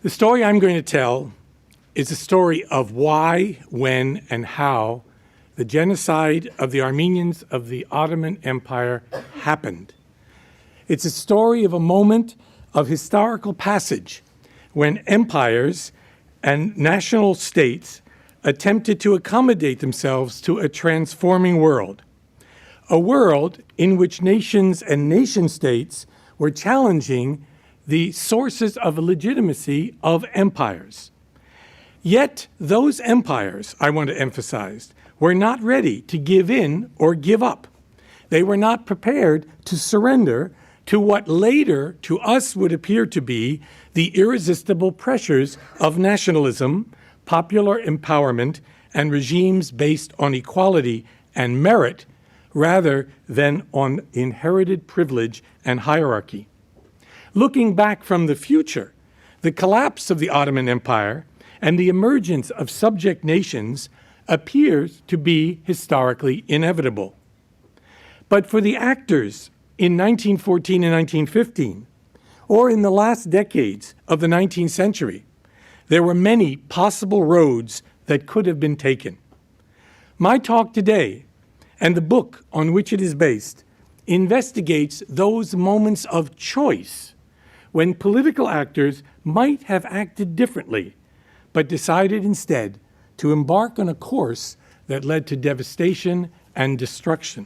The story I'm going to tell is a story of why, when, and how the genocide of the Armenians of the Ottoman Empire happened. It's a story of a moment of historical passage when empires and national states attempted to accommodate themselves to a transforming world, a world in which nations and nation-states were challenging the sources of legitimacy of empires. Yet those empires, I want to emphasize, were not ready to give in or give up. They were not prepared to surrender to what later to us would appear to be the irresistible pressures of nationalism, popular empowerment, and regimes based on equality and merit rather than on inherited privilege and hierarchy. Looking back from the future, the collapse of the Ottoman Empire and the emergence of subject nations appears to be historically inevitable. But for the actors in 1914 and 1915, or in the last decades of the 19th century, there were many possible roads that could have been taken. My talk today, and the book on which it is based, investigates those moments of choice when political actors might have acted differently, but decided instead to embark on a course that led to devastation and destruction.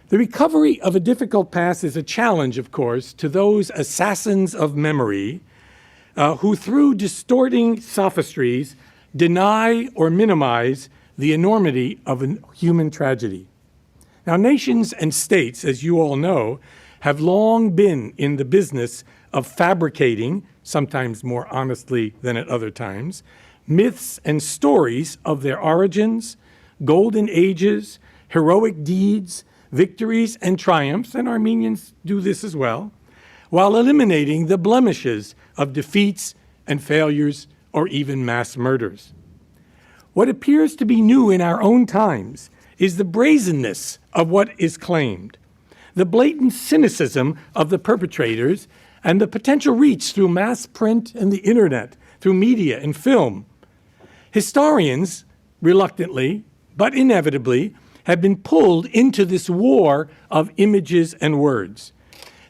The recovery of a difficult past is a challenge, of course, to those assassins of memory who, through distorting sophistries, deny or minimize the enormity of a human tragedy. Now, nations and states, as you all know, have long been in the business of fabricating, sometimes more honestly than at other times, myths and stories of their origins, golden ages, heroic deeds, victories and triumphs, and Armenians do this as well, while eliminating the blemishes of defeats and failures or even mass murders. What appears to be new in our own times is the brazenness of what is claimed, the blatant cynicism of the perpetrators, and the potential reach through mass print and the internet, through media and film. Historians, reluctantly, but inevitably, have been pulled into this war of images and words.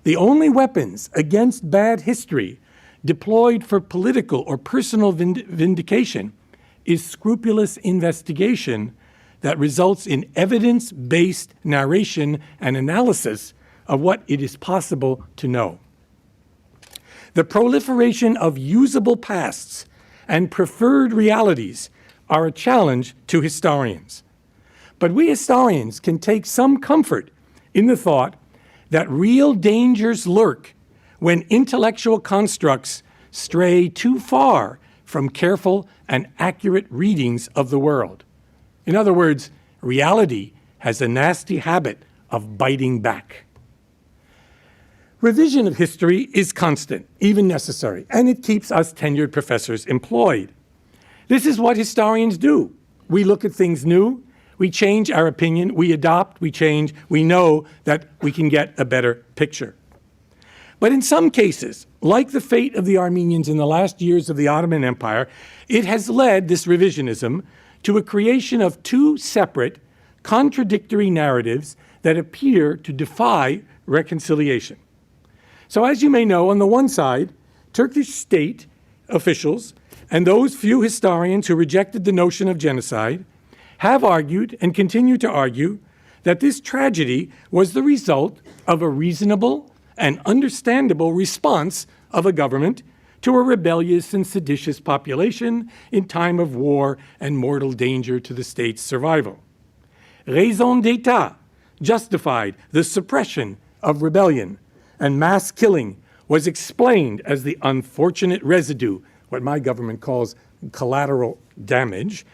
The only weapons against bad history deployed for political or personal vindication is scrupulous investigation that results in evidence-based narration and analysis of what it is possible to know. The proliferation of usable pasts and preferred realities are a challenge to historians. But we historians can take some comfort in the thought that real dangers lurk when intellectual constructs stray too far from careful and accurate readings of the world. In other words, reality has a nasty habit of biting back. Revision of history is constant, even necessary, and it keeps us tenured professors employed. This is what historians do. We look at things new, we change our opinion, we adopt, we change, we know that we can get a better picture. But in some cases, like the fate of the Armenians in the last years of the Ottoman Empire, it has led, this revisionism, to a creation of two separate, contradictory narratives that appear to defy reconciliation. So as you may know, on the one side, Turkish state officials and those few historians who rejected the notion of genocide have argued and continue to argue that this tragedy was the result of a reasonable and understandable response of a government to a rebellious and seditious population in time of war and mortal danger to the state's survival. Raison d'etat justified the suppression of rebellion, and mass killing was explained as the unfortunate residue, what my government calls collateral damage,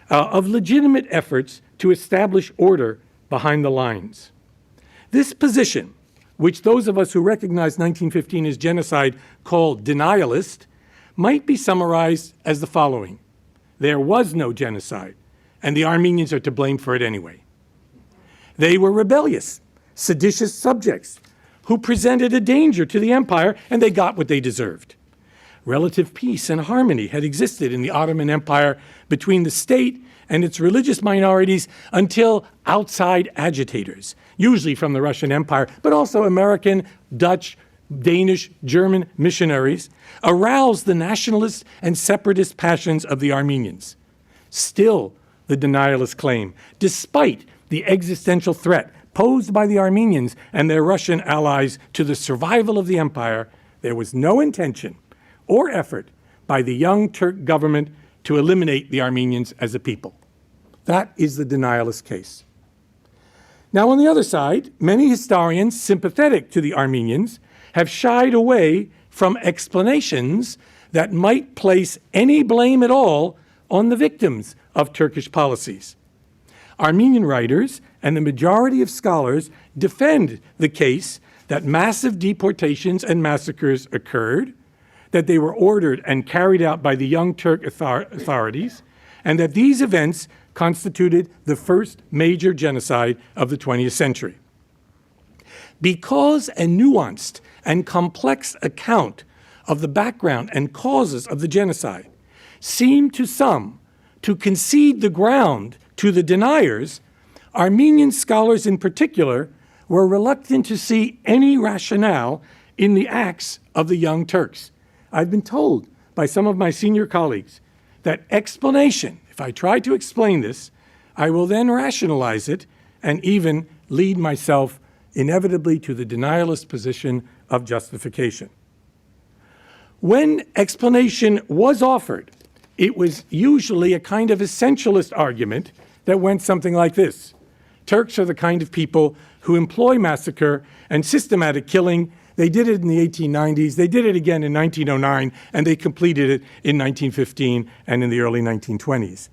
of legitimate efforts to establish order behind the lines. This position, which those of us who recognize 1915 as genocide call denialist, might be summarized as the following. There was no genocide, and the Armenians are to blame for it anyway. They were rebellious, seditious subjects who presented a danger to the empire, and they got what they deserved. Relative peace and harmony had existed in the Ottoman Empire between the state and its religious minorities until outside agitators, usually from the Russian Empire, but also American, Dutch, Danish, German missionaries, aroused the nationalist and separatist passions of the Armenians. Still, the denialists claim, despite the existential threat posed by the Armenians and their Russian allies to the survival of the empire, there was no intention or effort by the Young Turk government to eliminate the Armenians as a people. That is the denialist case. Now, on the other side, many historians sympathetic to the Armenians have shied away from explanations that might place any blame at all on the victims of Turkish policies. Armenian writers and the majority of scholars defend the case that massive deportations and massacres occurred, that they were ordered and carried out by the Young Turk authorities, and that these events constituted the first major genocide of the 20th century. Because a nuanced and complex account of the background and causes of the genocide seemed to some to concede the ground to the deniers, Armenian scholars in particular were reluctant to see any rationale in the acts of the Young Turks. I've been told by some of my senior colleagues that explanation, if I try to explain this, I will then rationalize it and even lead myself inevitably to the denialist position of justification. When explanation was offered, it was usually a kind of essentialist argument that went something like this. Turks are the kind of people who employ massacre and systematic killing. They did it in the 1890s, they did it again in 1909, and they completed it in 1915 and in the early 1920s.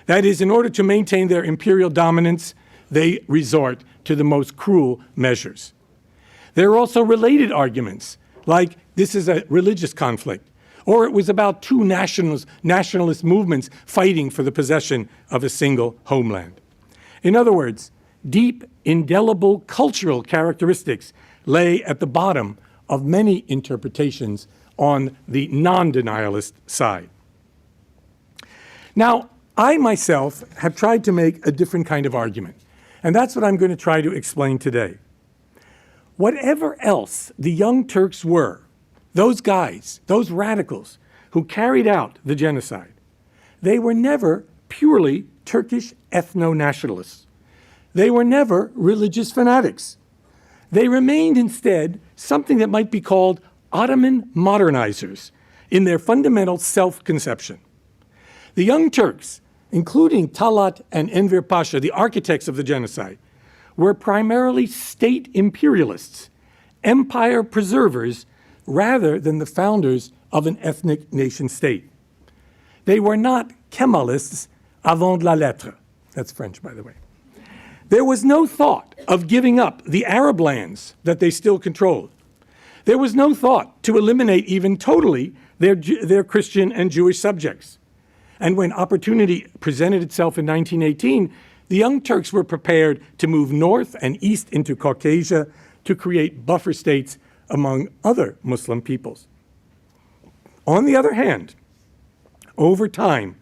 That is, in order to maintain their imperial dominance, they resort to the most cruel measures. There are also related arguments, like this is a religious conflict, or it was about two nationalist movements fighting for the possession of a single homeland. In other words, deep, indelible cultural characteristics lay at the bottom of many interpretations on the non-denialist side. Now, I myself have tried to make a different kind of argument, and that's what I'm going to try to explain today. Whatever else the Young Turks were, those guys, those radicals who carried out the genocide, they were never purely Turkish ethno-nationalists. They were never religious fanatics. They remained instead something that might be called Ottoman modernizers in their fundamental self-conception. The Young Turks, including Talat and Enver Pasha, the architects of the genocide, were primarily state imperialists, empire preservers, rather than the founders of an ethnic nation state. They were not Kemalists avant la lettre. That's French, by the way. There was no thought of giving up the Arab lands that they still controlled. There was no thought to eliminate even totally their Christian and Jewish subjects. And when opportunity presented itself in 1918, the Young Turks were prepared to move north and east into Caucasia to create buffer states among other Muslim peoples. On the other hand, over time,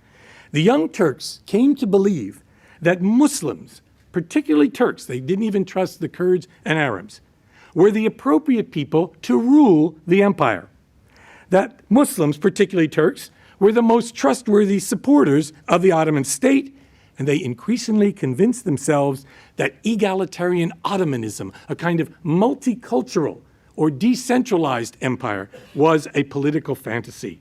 the Young Turks came to believe that Muslims, particularly Turks, they didn't even trust the Kurds and Arabs, were the appropriate people to rule the empire. That Muslims, particularly Turks, were the most trustworthy supporters of the Ottoman state, and they increasingly convinced themselves that egalitarian Ottomanism, a kind of multicultural or decentralized empire, was a political fantasy.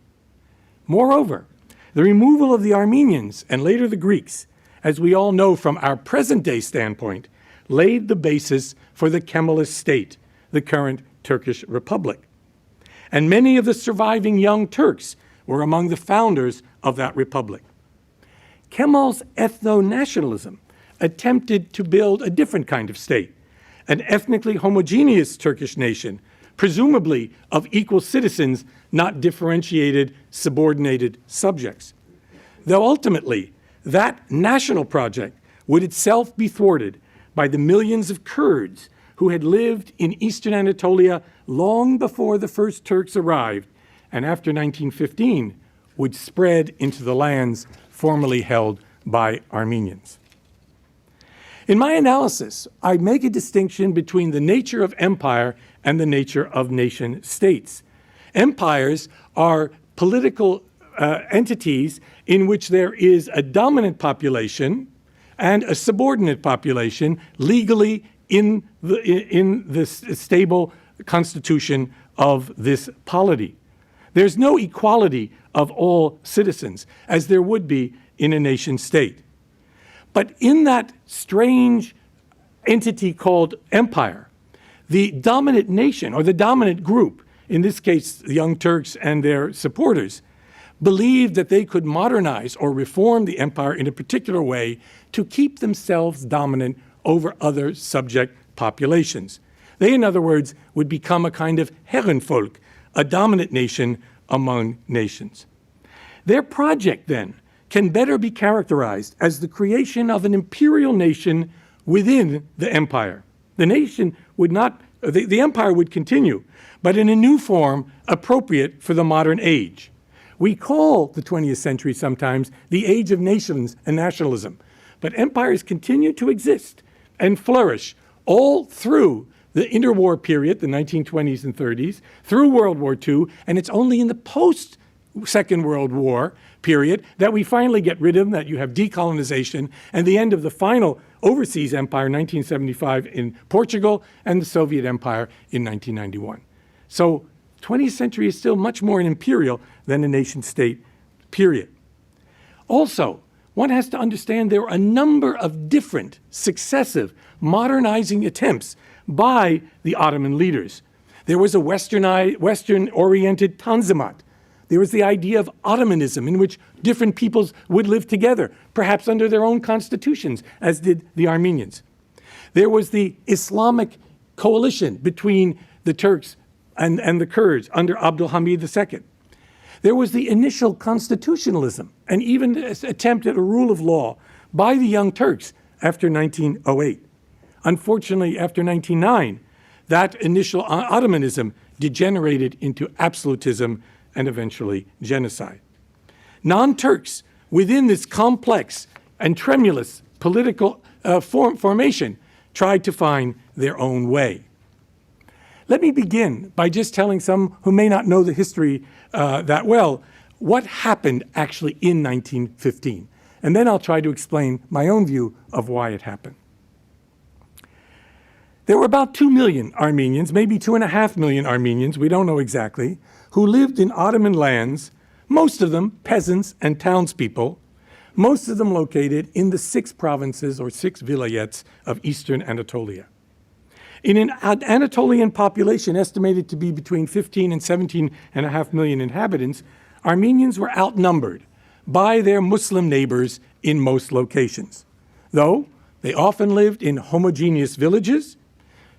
Moreover, the removal of the Armenians and later the Greeks, as we all know from our present-day standpoint, laid the basis for the Kemalist state, the current Turkish Republic. And many of the surviving Young Turks were among the founders of that republic. Kemal's ethno-nationalism attempted to build a different kind of state, an ethnically homogeneous Turkish nation, presumably of equal citizens, not differentiated, subordinated subjects. Though ultimately, that national project would itself be thwarted by the millions of Kurds who had lived in eastern Anatolia long before the first Turks arrived and after 1915 would spread into the lands formerly held by Armenians. In my analysis, I make a distinction between the nature of empire and the nature of nation states. Empires are political entities in which there is a dominant population and a subordinate population legally in the stable constitution of this polity. There's no equality of all citizens, as there would be in a nation state. But in that strange entity called empire, the dominant nation, or the dominant group, in this case the Young Turks and their supporters, believed that they could modernize or reform the empire in a particular way to keep themselves dominant over other subject populations. They, in other words, would become a kind of Herrenvolk, a dominant nation among nations. Their project, then, can better be characterized as the creation of an imperial nation within the empire. The nation would not, the empire would continue, but in a new form appropriate for the modern age. We call the 20th century sometimes the age of nations and nationalism, but empires continue to exist and flourish all through the interwar period, the 1920s and 30s, through World War II, and it's only in the post-Second World War period that we finally get rid of them, that you have decolonization and the end of the final overseas empire, 1975 in Portugal, and the Soviet Empire in 1991. So 20th century is still much more an imperial than a nation-state period. Also, one has to understand there are a number of different successive modernizing attempts by the Ottoman leaders. There was a Western-oriented Tanzimat. There was the idea of Ottomanism, in which different peoples would live together, perhaps under their own constitutions, as did the Armenians. There was the Islamic coalition between the Turks and the Kurds under Abdul Hamid II. There was the initial constitutionalism and even an attempt at a rule of law by the Young Turks after 1908. Unfortunately, after 1909, that initial Ottomanism degenerated into absolutism and eventually genocide. Non-Turks within this complex and tremulous political formation tried to find their own way. Let me begin by just telling some who may not know the history that well what happened actually in 1915. And then I'll try to explain my own view of why it happened. There were about 2 million Armenians, maybe 2.5 million Armenians, we don't know exactly, who lived in Ottoman lands, most of them peasants and townspeople, most of them located in the 6 provinces or 6 vilayets of eastern Anatolia. In an Anatolian population estimated to be between 15 and 17.5 million inhabitants, Armenians were outnumbered by their Muslim neighbors in most locations, though they often lived in homogeneous villages,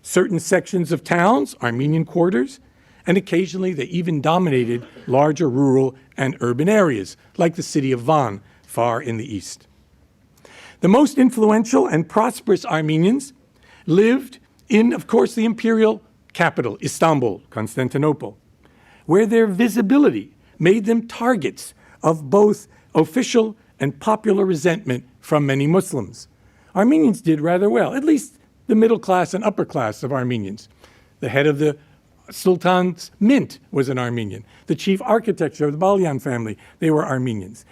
certain sections of towns, Armenian quarters, and occasionally they even dominated larger rural and urban areas, like the city of Van, far in the east. The most influential and prosperous Armenians lived in, of course, the imperial capital, Istanbul, Constantinople, where their visibility made them targets of both official and popular resentment from many Muslims. Armenians did rather well, at least the middle class and upper class of Armenians. The head of the Sultan's mint was an Armenian. The chief architect of the Balyan family, they were Armenians.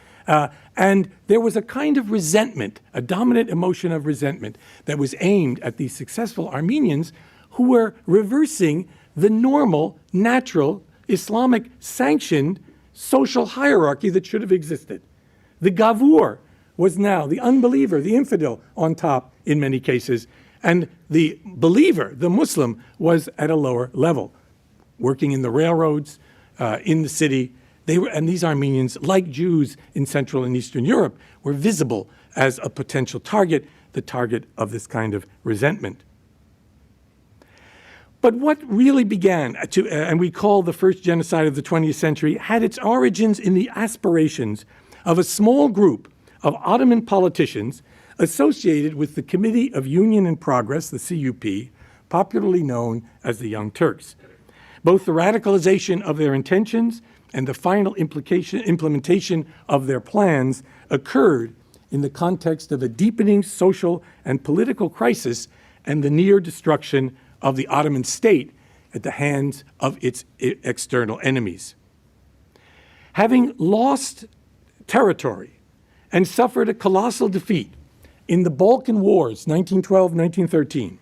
And there was a kind of resentment, a dominant emotion of resentment that was aimed at these successful Armenians who were reversing the normal, natural, Islamic sanctioned social hierarchy that should have existed. The gavur was now the unbeliever, the infidel, on top in many cases, and the believer, the Muslim, was at a lower level, working in the railroads, in the city. And these Armenians, like Jews in Central and Eastern Europe, were visible as a potential target, the target of this kind of resentment. But what really began and we call the first genocide of the 20th century, had its origins in the aspirations of a small group of Ottoman politicians associated with the Committee of Union and Progress, the CUP, popularly known as the Young Turks. Both the radicalization of their intentions and the final implementation of their plans occurred in the context of a deepening social and political crisis and the near destruction of the Ottoman state at the hands of its external enemies. Having lost territory and suffered a colossal defeat in the Balkan Wars, 1912-1913,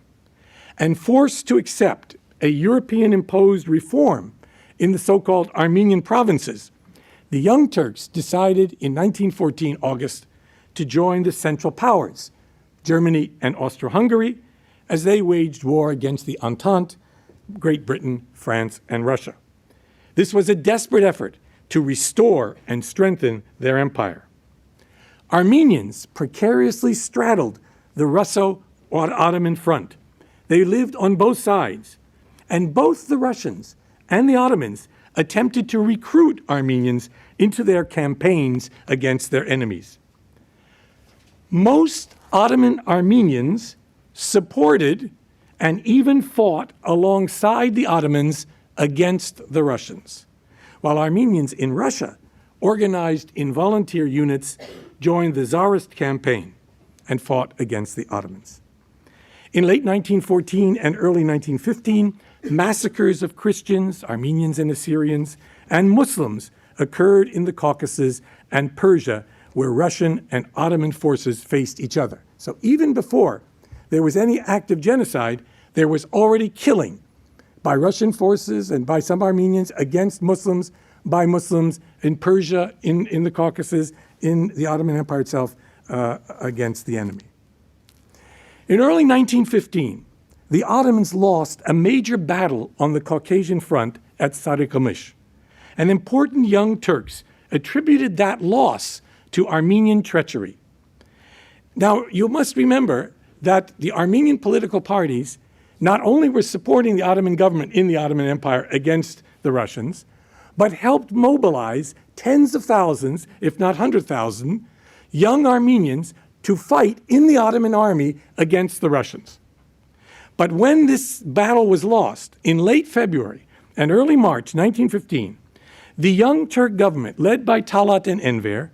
and forced to accept a European-imposed reform in the so-called Armenian provinces, the Young Turks decided in 1914 August to join the Central Powers, Germany and Austro-Hungary, as they waged war against the Entente, Great Britain, France, and Russia. This was a desperate effort to restore and strengthen their empire. Armenians precariously straddled the Russo-Ottoman front. They lived on both sides, and both the Russians and the Ottomans attempted to recruit Armenians into their campaigns against their enemies. Most Ottoman Armenians supported and even fought alongside the Ottomans against the Russians, while Armenians in Russia, organized in volunteer units, joined the Tsarist campaign and fought against the Ottomans. In late 1914 and early 1915, massacres of Christians, Armenians and Assyrians, and Muslims occurred in the Caucasus and Persia, where Russian and Ottoman forces faced each other. So even before there was any act of genocide, there was already killing by Russian forces and by some Armenians against Muslims, by Muslims in Persia, in the Caucasus, in the Ottoman Empire itself, against the enemy. In early 1915, the Ottomans lost a major battle on the Caucasian front at Sarıkamış, and important Young Turks attributed that loss to Armenian treachery. Now, you must remember that the Armenian political parties not only were supporting the Ottoman government in the Ottoman Empire against the Russians, but helped mobilize tens of thousands, if not 100,000, young Armenians to fight in the Ottoman army against the Russians. But when this battle was lost in late February and early March 1915, the Young Turk government, led by Talat and Enver,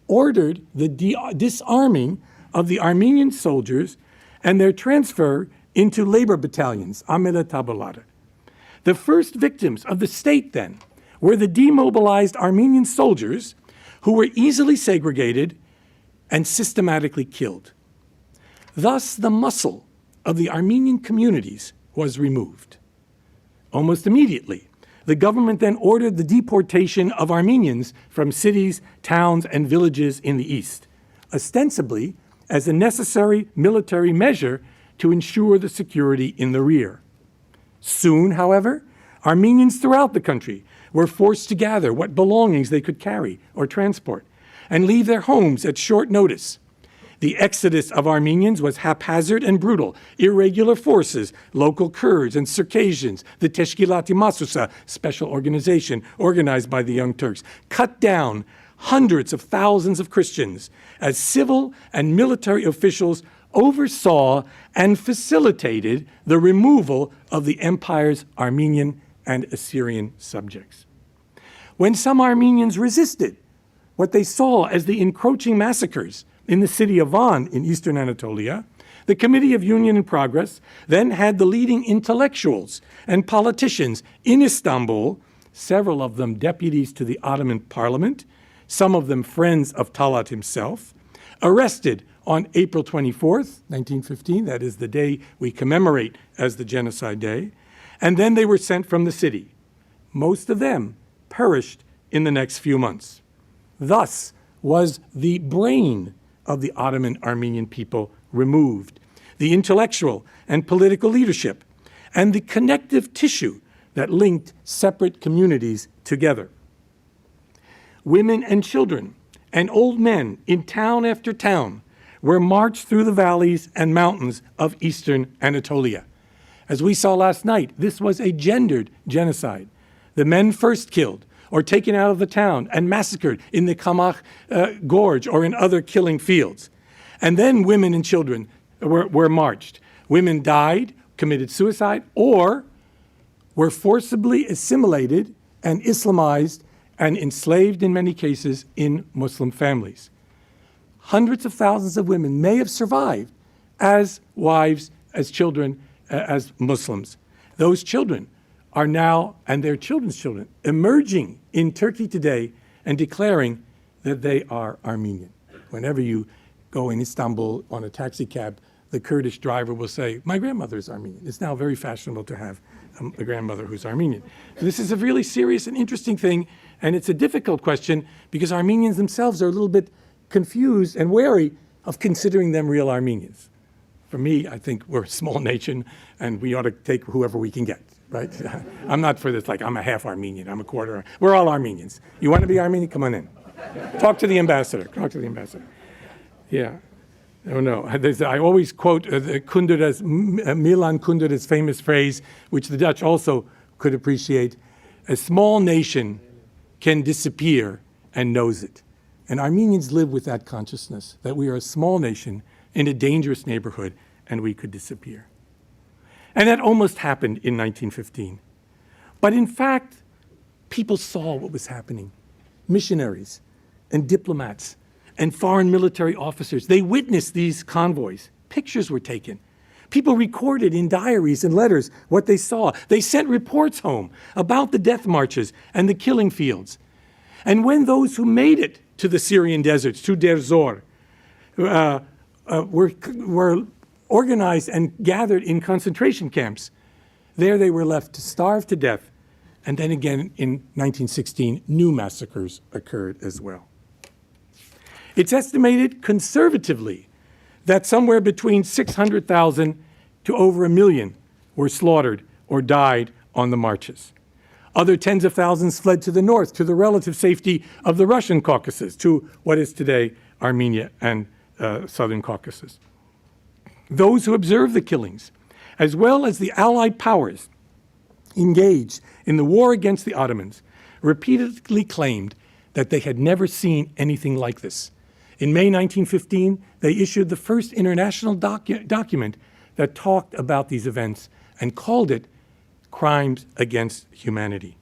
ordered the disarming of the Armenian soldiers and their transfer into labor battalions, amele tabuları. The first victims of the state then were the demobilized Armenian soldiers who were easily segregated and systematically killed. Thus, the muscle of the Armenian communities was removed. Almost immediately, the government then ordered the deportation of Armenians from cities, towns, and villages in the east, ostensibly as a necessary military measure to ensure the security in the rear. Soon, however, Armenians throughout the country were forced to gather what belongings they could carry or transport and leave their homes at short notice. The exodus of Armenians was haphazard and brutal. Irregular forces, local Kurds and Circassians, the Teşkilat-i Masusa, special organization organized by the Young Turks, cut down hundreds of thousands of Christians as civil and military officials oversaw and facilitated the removal of the empire's Armenian and Assyrian subjects. When some Armenians resisted what they saw as the encroaching massacres in the city of Van in eastern Anatolia, the Committee of Union and Progress then had the leading intellectuals and politicians in Istanbul, several of them deputies to the Ottoman parliament, some of them friends of Talat himself, arrested on April 24th, 1915, that is the day we commemorate as the Genocide Day, and then they were sent from the city. Most of them perished in the next few months. Thus was the brain of the Ottoman Armenian people removed, the intellectual and political leadership, and the connective tissue that linked separate communities together. Women and children and old men in town after town were marched through the valleys and mountains of eastern Anatolia. As we saw last night, this was a gendered genocide. The men first killed or taken out of the town and massacred in the Kamach Gorge or in other killing fields. And then women and children were marched. Women died, committed suicide, or were forcibly assimilated and Islamized and enslaved in many cases in Muslim families. Hundreds of thousands of women may have survived as wives, as children, as Muslims. Those children are now, and their children's children, emerging in Turkey today and declaring that they are Armenian. Whenever you go in Istanbul on a taxi cab, the Kurdish driver will say, my grandmother is Armenian. It's now very fashionable to have a grandmother who's Armenian. This is a really serious and interesting thing, and it's a difficult question because Armenians themselves are a little bit confused and wary of considering them real Armenians. For me, I think we're a small nation, and we ought to take whoever we can get, right? I'm not for this, like, I'm a half Armenian, I'm a quarter. We're all Armenians. You want to be Armenian? Come on in. Talk to the ambassador. Talk to the ambassador. Yeah. Oh, no. I always quote Kundera's, Milan Kundera's famous phrase, which the Dutch also could appreciate: a small nation can disappear and knows it. And Armenians live with that consciousness, that we are a small nation in a dangerous neighborhood, and we could disappear. And that almost happened in 1915. But in fact, people saw what was happening. Missionaries and diplomats and foreign military officers, they witnessed these convoys. Pictures were taken. People recorded in diaries and letters what they saw. They sent reports home about the death marches and the killing fields. And when those who made it to the Syrian deserts, to Deir Zor, were organized and gathered in concentration camps, there they were left to starve to death. And then again in 1916, new massacres occurred as well. It's estimated conservatively that somewhere between 600,000 to over 1 million were slaughtered or died on the marches. Other tens of thousands fled to the north, to the relative safety of the Russian Caucasus, to what is today Armenia and southern Caucasus. Those who observed the killings, as well as the Allied powers engaged in the war against the Ottomans, repeatedly claimed that they had never seen anything like this. In May 1915, they issued the first international document that talked about these events and called it crimes against humanity.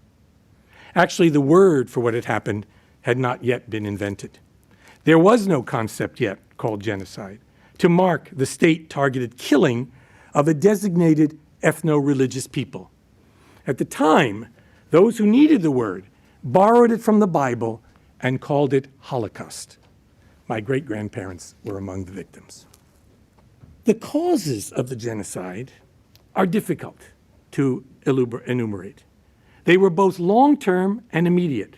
Actually, the word for what had happened had not yet been invented. There was no concept yet called genocide to mark the state-targeted killing of a designated ethno-religious people. At the time, those who needed the word borrowed it from the Bible and called it Holocaust. My great-grandparents were among the victims. The causes of the genocide are difficult to enumerate. They were both long-term and immediate.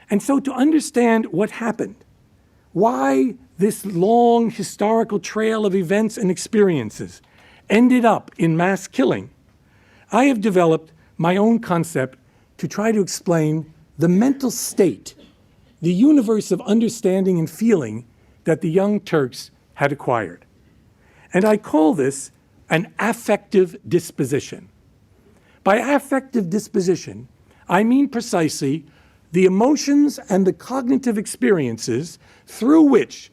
And so to understand what happened, why this long historical trail of events and experiences ended up in mass killing, I have developed my own concept to try to explain the mental state, the universe of understanding and feeling that the young Turks had acquired. And I call this an affective disposition. By affective disposition, I mean precisely the emotions and the cognitive experiences through which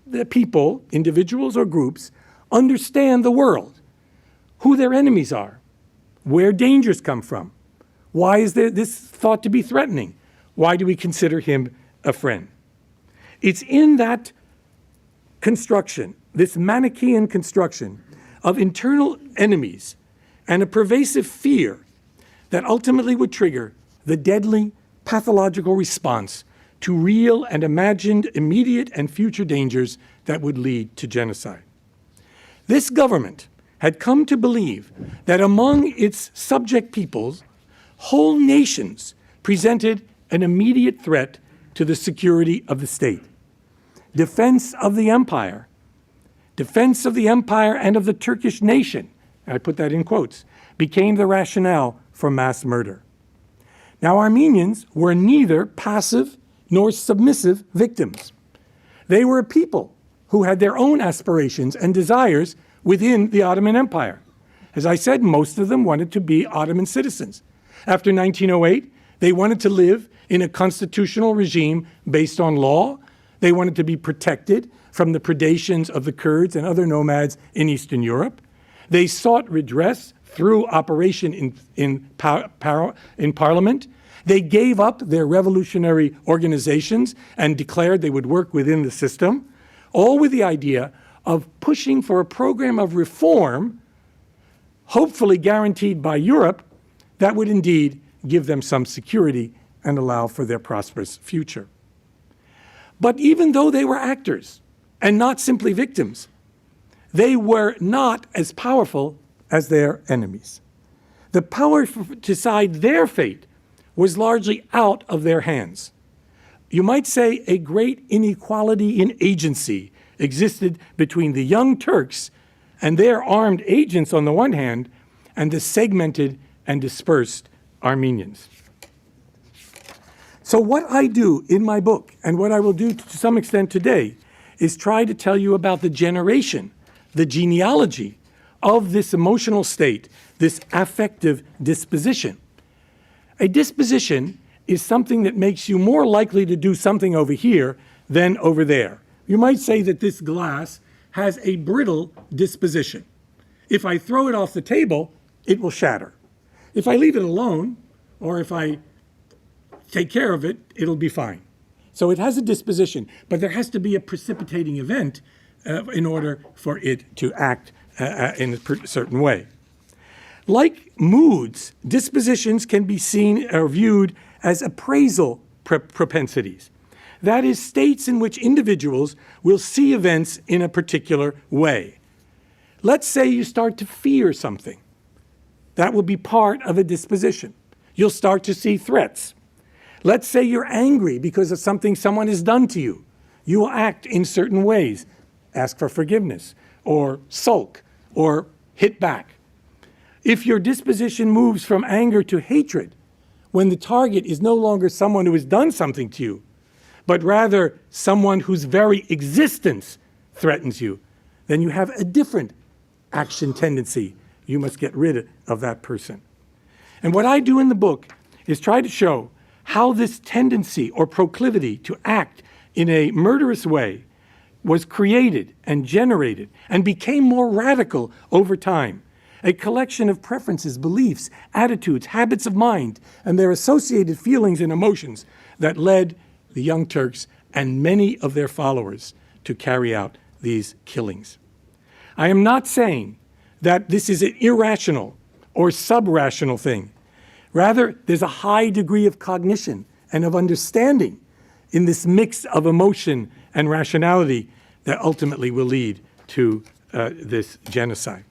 the people, individuals or groups, understand the world, who their enemies are, where dangers come from, why is this thought to be threatening, why do we consider him a friend? It's in that construction, this Manichaean construction of internal enemies and a pervasive fear that ultimately would trigger the deadly pathological response to real and imagined immediate and future dangers that would lead to genocide. This government had come to believe that among its subject peoples, whole nations presented an immediate threat to the security of the state. Defense of the empire and of the Turkish nation, I put that in quotes, became the rationale for mass murder. Now, Armenians were neither passive nor submissive victims. They were a people who had their own aspirations and desires within the Ottoman Empire. As I said, most of them wanted to be Ottoman citizens. After 1908, they wanted to live in a constitutional regime based on law. They wanted to be protected from the predations of the Kurds and other nomads in Eastern Europe. They sought redress through operation in parliament. They gave up their revolutionary organizations and declared they would work within the system, all with the idea of pushing for a program of reform, hopefully guaranteed by Europe, that would indeed give them some security and allow for their prosperous future. But even though they were actors and not simply victims, they were not as powerful as their enemies. The power to decide their fate was largely out of their hands. You might say a great inequality in agency existed between the Young Turks and their armed agents on the one hand, and the segmented and dispersed Armenians. So what I do in my book, and what I will do to some extent today, is try to tell you about the generation, the genealogy of this emotional state, this affective disposition. A disposition is something that makes you more likely to do something over here than over there. You might say that this glass has a brittle disposition. If I throw it off the table, it will shatter. If I leave it alone, or if I take care of it, it'll be fine. So it has a disposition, but there has to be a precipitating event in order for it to act in a certain way. Like moods, dispositions can be seen or viewed as appraisal propensities. That is, states in which individuals will see events in a particular way. Let's say you start to fear something. That will be part of a disposition. You'll start to see threats. Let's say you're angry because of something someone has done to you. You will act in certain ways, ask for forgiveness, or sulk, or hit back. If your disposition moves from anger to hatred, when the target is no longer someone who has done something to you, but rather someone whose very existence threatens you, then you have a different action tendency. You must get rid of that person. And what I do in the book is try to show how this tendency or proclivity to act in a murderous way was created and generated and became more radical over time. A collection of preferences, beliefs, attitudes, habits of mind, and their associated feelings and emotions that led the Young Turks and many of their followers to carry out these killings. I am not saying that this is an irrational or sub-rational thing. Rather, there's a high degree of cognition and of understanding in this mix of emotion and rationality that ultimately will lead to this genocide.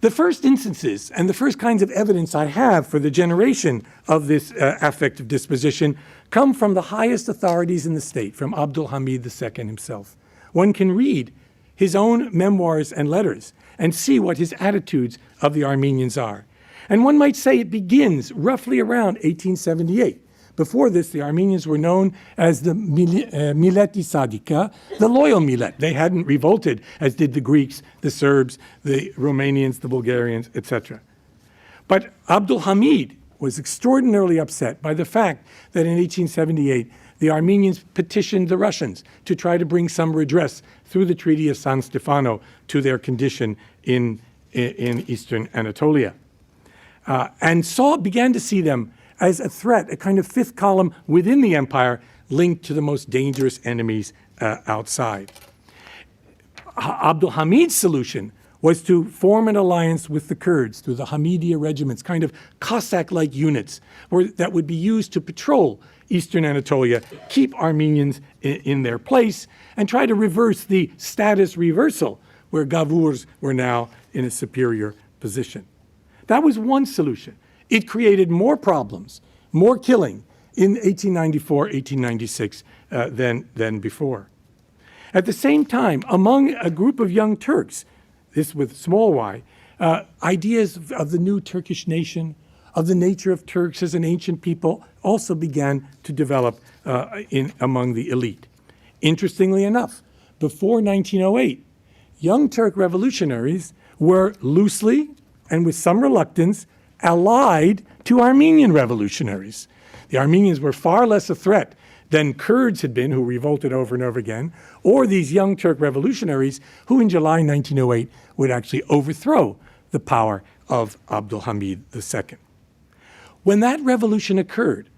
The first instances and the first kinds of evidence I have for the generation of this affective disposition come from the highest authorities in the state, from Abdul Hamid II himself. One can read his own memoirs and letters and see what his attitudes of the Armenians are. And one might say it begins roughly around 1878. Before this, the Armenians were known as the Milleti Sadika, the loyal millet. They hadn't revolted, as did the Greeks, the Serbs, the Romanians, the Bulgarians, etc. But Abdul Hamid was extraordinarily upset by the fact that in 1878, the Armenians petitioned the Russians to try to bring some redress through the Treaty of San Stefano to their condition in eastern Anatolia. And began to see them as a threat, a kind of fifth column within the empire linked to the most dangerous enemies outside. Abdul Hamid's solution was to form an alliance with the Kurds through the Hamidiya regiments, kind of Cossack-like units that would be used to patrol eastern Anatolia, keep Armenians in their place, and try to reverse the status reversal where Gavurs were now in a superior position. That was one solution. It created more problems, more killing in 1894, 1896 than before. At the same time, among a group of young Turks, this with small y, ideas of the new Turkish nation, of the nature of Turks as an ancient people, also began to develop among the elite. Interestingly enough, before 1908, young Turk revolutionaries were loosely and with some reluctance allied to Armenian revolutionaries. The Armenians were far less a threat than Kurds had been, who revolted over and over again, or these young Turk revolutionaries who in July 1908 would actually overthrow the power of Abdul Hamid II. When that revolution occurred,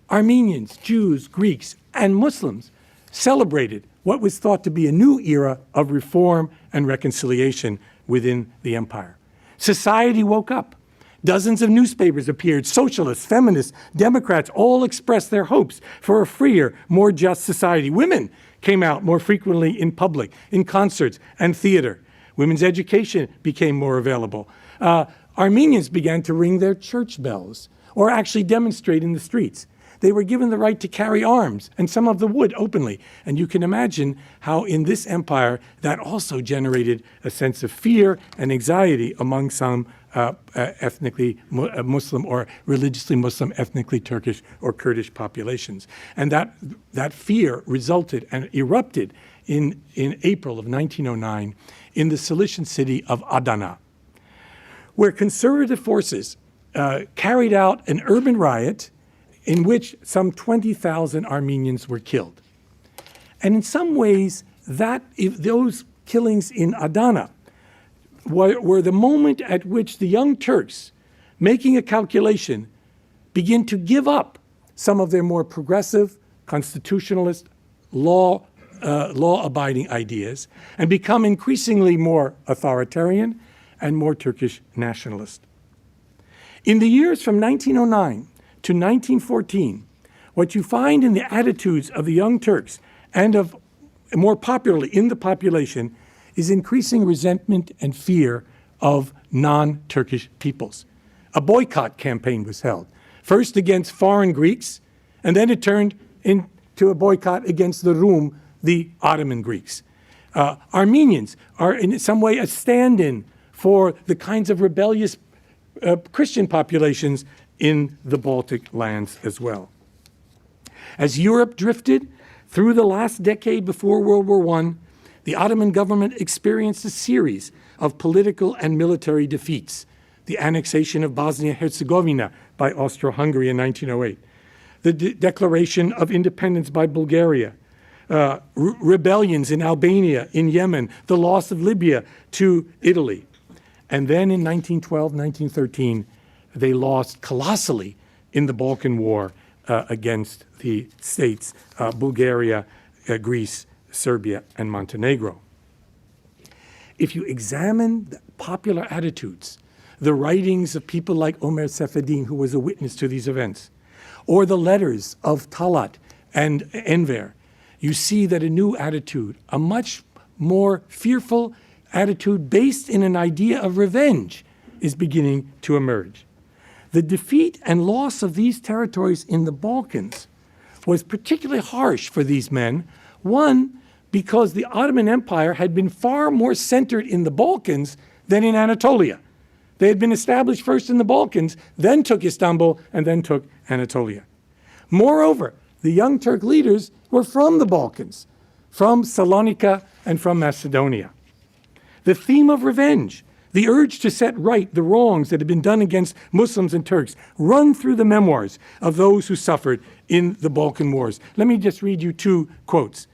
Armenians, Jews, Greeks, and Muslims celebrated what was thought to be a new era of reform and reconciliation within the empire. Society woke up. Dozens of newspapers appeared. Socialists, feminists, Democrats all expressed their hopes for a freer, more just society. Women came out more frequently in public, in concerts and theater. Women's education became more available. Armenians began to ring their church bells or actually demonstrate in the streets. They were given the right to carry arms, and some of them would openly. And you can imagine how in this empire that also generated a sense of fear and anxiety among some ethnically Muslim or religiously Muslim, ethnically Turkish or Kurdish populations. And that fear resulted and erupted in April of 1909 in the Cilician city of Adana, where conservative forces carried out an urban riot in which some 20,000 Armenians were killed. And in some ways, those killings in Adana were the moment at which the Young Turks, making a calculation, begin to give up some of their more progressive, constitutionalist, law-abiding ideas and become increasingly more authoritarian and more Turkish nationalist. In the years from 1909 to 1914, what you find in the attitudes of the Young Turks and of more popularly in the population is increasing resentment and fear of non-Turkish peoples. A boycott campaign was held, first against foreign Greeks, and then it turned into a boycott against the Rum, the Ottoman Greeks. Armenians are in some way a stand-in for the kinds of rebellious Christian populations in the Baltic lands as well. As Europe drifted through the last decade before World War I, the Ottoman government experienced a series of political and military defeats. The annexation of Bosnia-Herzegovina by Austro-Hungary in 1908, the declaration of independence by Bulgaria, rebellions in Albania, in Yemen, the loss of Libya to Italy. And then in 1912, 1913, they lost colossally in the Balkan War against the states, Bulgaria, Greece, Serbia, and Montenegro. If you examine the popular attitudes, the writings of people like Omer Sefeddin, who was a witness to these events, or the letters of Talat and Enver, you see that a new attitude, a much more fearful attitude based in an idea of revenge, is beginning to emerge. The defeat and loss of these territories in the Balkans was particularly harsh for these men. One, because the Ottoman Empire had been far more centered in the Balkans than in Anatolia. They had been established first in the Balkans, then took Istanbul, and then took Anatolia. Moreover, the Young Turk leaders were from the Balkans, from Salonika and from Macedonia. The theme of revenge, the urge to set right the wrongs that had been done against Muslims and Turks, run through the memoirs of those who suffered in the Balkan Wars. Let me just read you two quotes.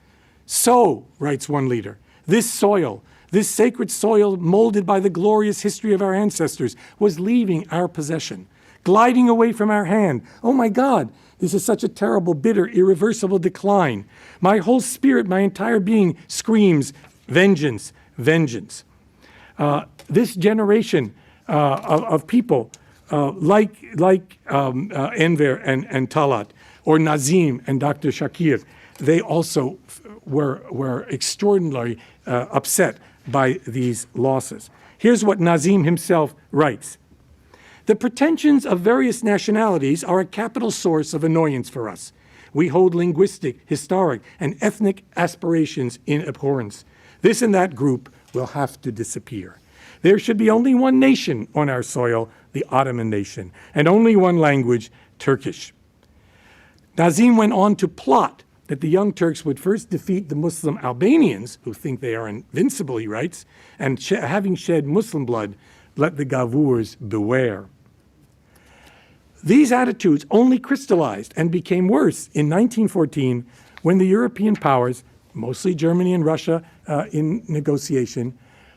"So," writes one leader, "this soil, this sacred soil molded by the glorious history of our ancestors, was leaving our possession, gliding away from our hand. Oh my God, this is such a terrible, bitter, irreversible decline. My whole spirit, my entire being screams, vengeance, vengeance." This generation of people like Enver and Talat, or Nazim and Dr. Shakir, they also were extraordinarily upset by these losses. Here's what Nazim himself writes. "The pretensions of various nationalities are a capital source of annoyance for us. We hold linguistic, historic, and ethnic aspirations in abhorrence. This and that group will have to disappear. There should be only one nation on our soil, the Ottoman nation, and only one language, Turkish." Nazim went on to plot that the Young Turks would first defeat the Muslim Albanians, who think they are invincible, he writes, and having shed Muslim blood, let the Gavurs beware. These attitudes only crystallized and became worse in 1914 when the European powers, mostly Germany and Russia in negotiation,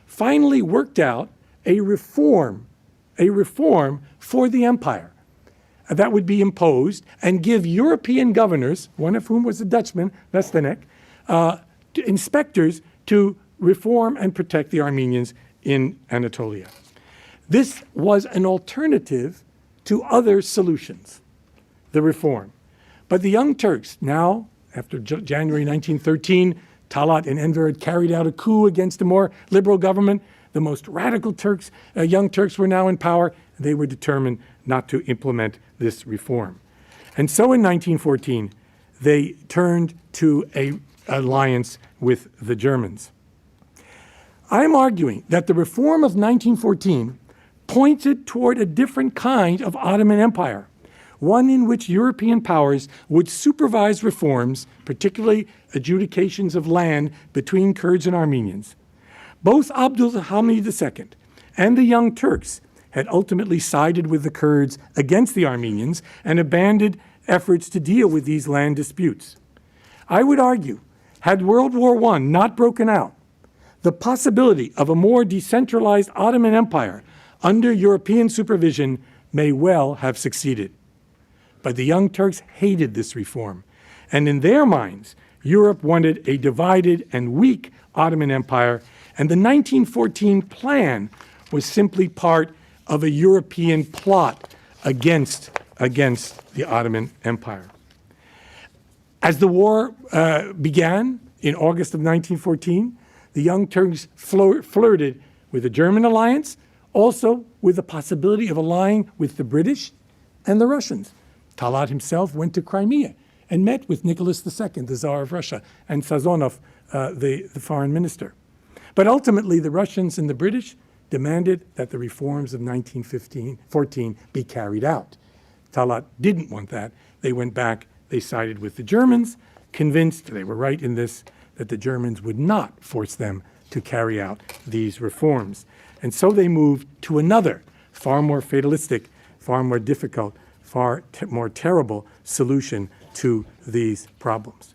finally worked out a reform for the empire. that would be imposed and give European governors, one of whom was a Dutchman, Vestenek, inspectors to reform and protect the Armenians in Anatolia. This was an alternative to other solutions, the reform. But the Young Turks, now, after January 1913, Talat and Enver had carried out a coup against a more liberal government. The most radical Turks, Young Turks, were now in power. They were determined not to implement this reform. And so in 1914, they turned to an alliance with the Germans. I'm arguing that the reform of 1914 pointed toward a different kind of Ottoman Empire, one in which European powers would supervise reforms, particularly adjudications of land between Kurds and Armenians. Both Abdülhamid II and the Young Turks had ultimately sided with the Kurds against the Armenians and abandoned efforts to deal with these land disputes. I would argue, had World War I not broken out, the possibility of a more decentralized Ottoman Empire under European supervision may well have succeeded. But the Young Turks hated this reform, and in their minds, Europe wanted a divided and weak Ottoman Empire, and the 1914 plan was simply part of a European plot against the Ottoman Empire. As the war began in August of 1914, the Young Turks flirted with the German alliance, also with the possibility of allying with the British and the Russians. Talat himself went to Crimea and met with Nicholas II, the Tsar of Russia, and Sazonov, the foreign minister. But ultimately, the Russians and the British demanded that the reforms of 1914 be carried out. Talat didn't want that. They went back, they sided with the Germans, convinced, they were right in this, that the Germans would not force them to carry out these reforms. And so they moved to another, far more fatalistic, far more difficult, far more terrible solution to these problems.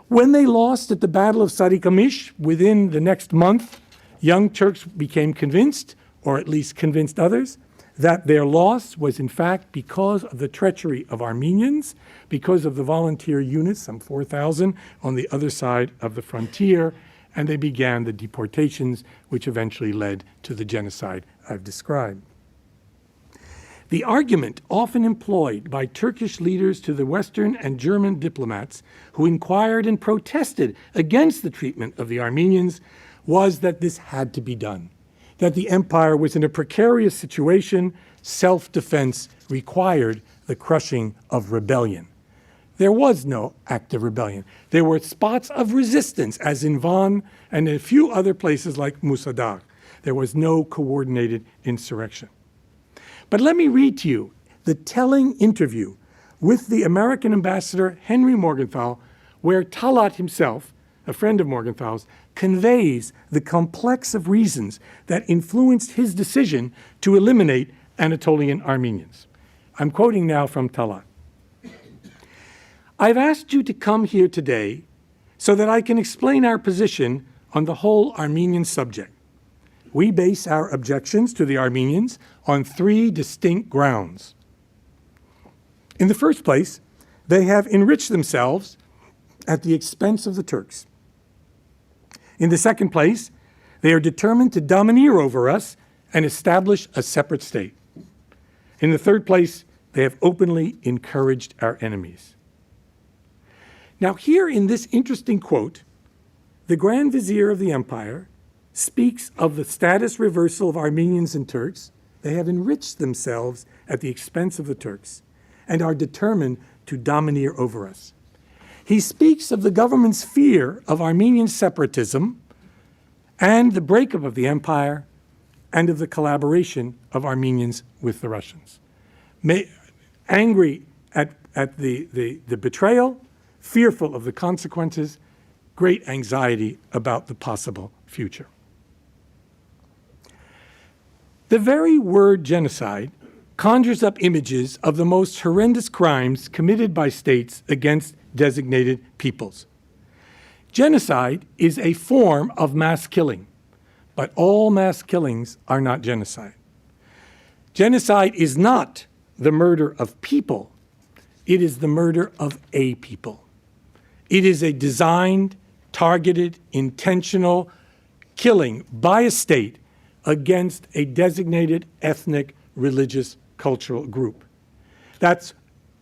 When they lost at the Battle of Sarikamish, within the next month, Young Turks became convinced, or at least convinced others, that their loss was in fact because of the treachery of Armenians, because of the volunteer units, some 4,000 on the other side of the frontier, and they began the deportations, which eventually led to the genocide I've described. The argument often employed by Turkish leaders to the Western and German diplomats who inquired and protested against the treatment of the Armenians was that this had to be done, that the empire was in a precarious situation, self-defense required the crushing of rebellion. There was no active rebellion. There were spots of resistance, as in Van and in a few other places like Musadag. There was no coordinated insurrection. But let me read to you the telling interview with the American ambassador Henry Morgenthau, where Talat himself, a friend of Morgenthal's, conveys the complex of reasons that influenced his decision to eliminate Anatolian Armenians. I'm quoting now from Talat. I've asked you to come here today so that I can explain our position on the whole Armenian subject. We base our objections to the Armenians on three distinct grounds. In the first place, they have enriched themselves at the expense of the Turks. In the second place, they are determined to domineer over us and establish a separate state. In the third place, they have openly encouraged our enemies. Now, here in this interesting quote, the Grand Vizier of the empire speaks of the status reversal of Armenians and Turks. They have enriched themselves at the expense of the Turks and are determined to domineer over us. He speaks of the government's fear of Armenian separatism and the breakup of the empire and of the collaboration of Armenians with the Russians. Angry at the betrayal, fearful of the consequences, great anxiety about the possible future. The very word genocide conjures up images of the most horrendous crimes committed by states against designated peoples. Genocide is a form of mass killing, but all mass killings are not genocide. Genocide is not the murder of people. It is the murder of a people. It is a designed, targeted, intentional killing by a state against a designated ethnic, religious, cultural group. That's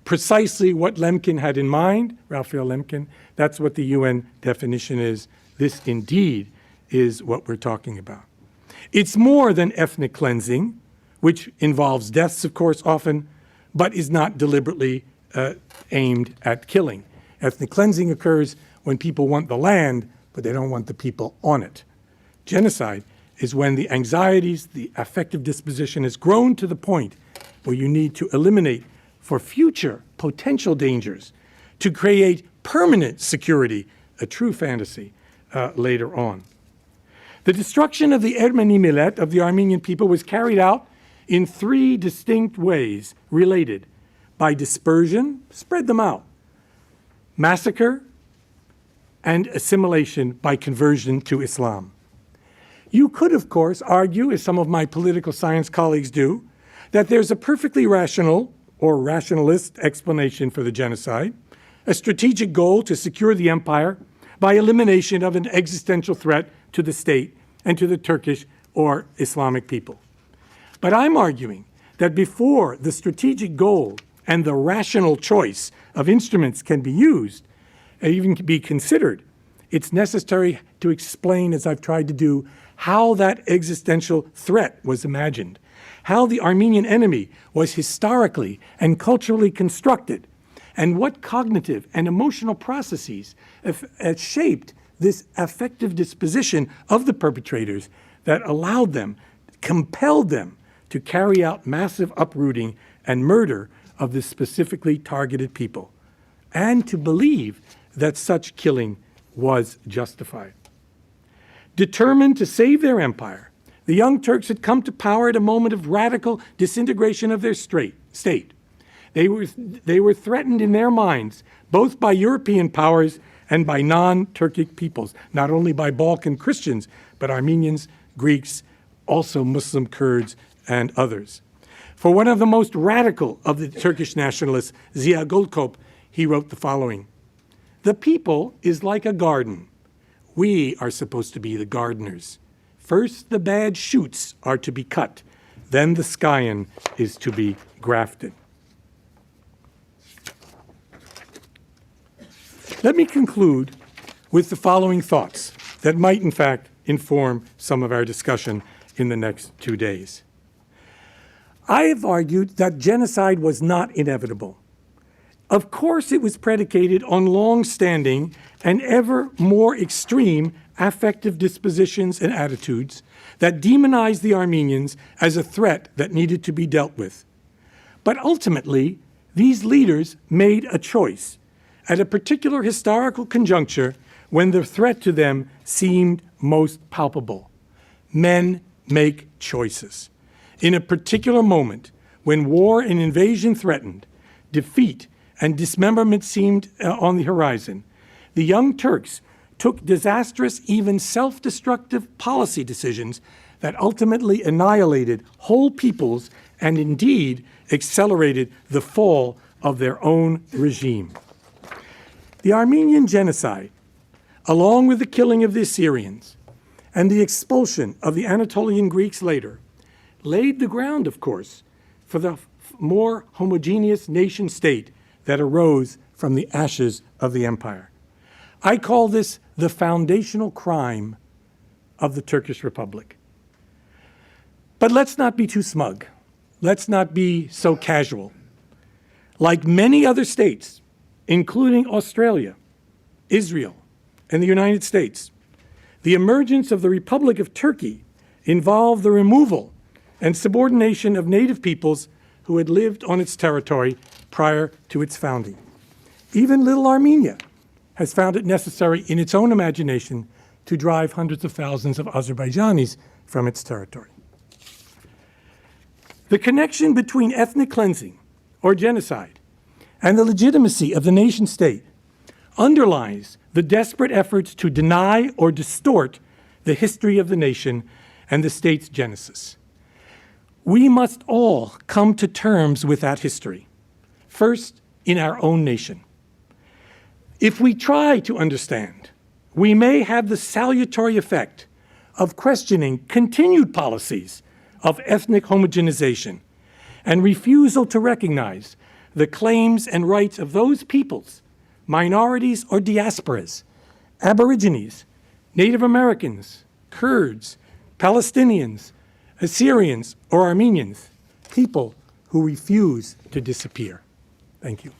precisely what Lemkin had in mind, Raphael Lemkin. That's what the UN definition is. This indeed is what we're talking about. It's more than ethnic cleansing, which involves deaths, of course, often, but is not deliberately aimed at killing. Ethnic cleansing occurs when people want the land, but they don't want the people on it. Genocide is when the anxieties, the affective disposition has grown to the point where you need to eliminate for future potential dangers to create permanent security, a true fantasy, later on. The destruction of the Ermeni millet, of the Armenian people, was carried out in three distinct ways related: by dispersion, spread them out; massacre; and assimilation by conversion to Islam. You could, of course, argue, as some of my political science colleagues do, that there's a perfectly rational or rationalist explanation for the genocide, a strategic goal to secure the empire by elimination of an existential threat to the state and to the Turkish or Islamic people. But I'm arguing that before the strategic goal and the rational choice of instruments can be used, even be considered, it's necessary to explain, as I've tried to do, how that existential threat was imagined, how the Armenian enemy was historically and culturally constructed, and what cognitive and emotional processes shaped this affective disposition of the perpetrators that allowed them, compelled them to carry out massive uprooting and murder of this specifically targeted people, and to believe that such killing was justified. Determined to save their empire, the Young Turks had come to power at a moment of radical disintegration of their state. They were threatened in their minds, both by European powers and by non-Turkic peoples, not only by Balkan Christians, but Armenians, Greeks, also Muslim Kurds, and others. For one of the most radical of the Turkish nationalists, Ziya Gökalp, he wrote the following: "The people is like a garden. We are supposed to be the gardeners. First the bad shoots are to be cut, then the scion is to be grafted." Let me conclude with the following thoughts that might, in fact, inform some of our discussion in the next 2 days. I have argued that genocide was not inevitable. Of course, it was predicated on long-standing and ever more extreme affective dispositions and attitudes that demonized the Armenians as a threat that needed to be dealt with. But ultimately, these leaders made a choice at a particular historical conjuncture when the threat to them seemed most palpable. Men make choices. In a particular moment when war and invasion threatened, defeat and dismemberment seemed on the horizon, the Young Turks took disastrous, even self-destructive policy decisions that ultimately annihilated whole peoples and indeed accelerated the fall of their own regime. The Armenian Genocide, along with the killing of the Assyrians and the expulsion of the Anatolian Greeks later, laid the ground, of course, for the more homogeneous nation state that arose from the ashes of the empire. I call this the foundational crime of the Turkish Republic. But let's not be too smug. Let's not be so casual. Like many other states, including Australia, Israel, and the United States, the emergence of the Republic of Turkey involved the removal and subordination of native peoples who had lived on its territory prior to its founding. Even little Armenia has found it necessary in its own imagination to drive hundreds of thousands of Azerbaijanis from its territory. The connection between ethnic cleansing, or genocide, and the legitimacy of the nation state underlies the desperate efforts to deny or distort the history of the nation and the state's genesis. We must all come to terms with that history, first in our own nation. If we try to understand, we may have the salutary effect of questioning continued policies of ethnic homogenization and refusal to recognize the claims and rights of those peoples, minorities or diasporas, Aborigines, Native Americans, Kurds, Palestinians, Assyrians, or Armenians, people who refuse to disappear. Thank you.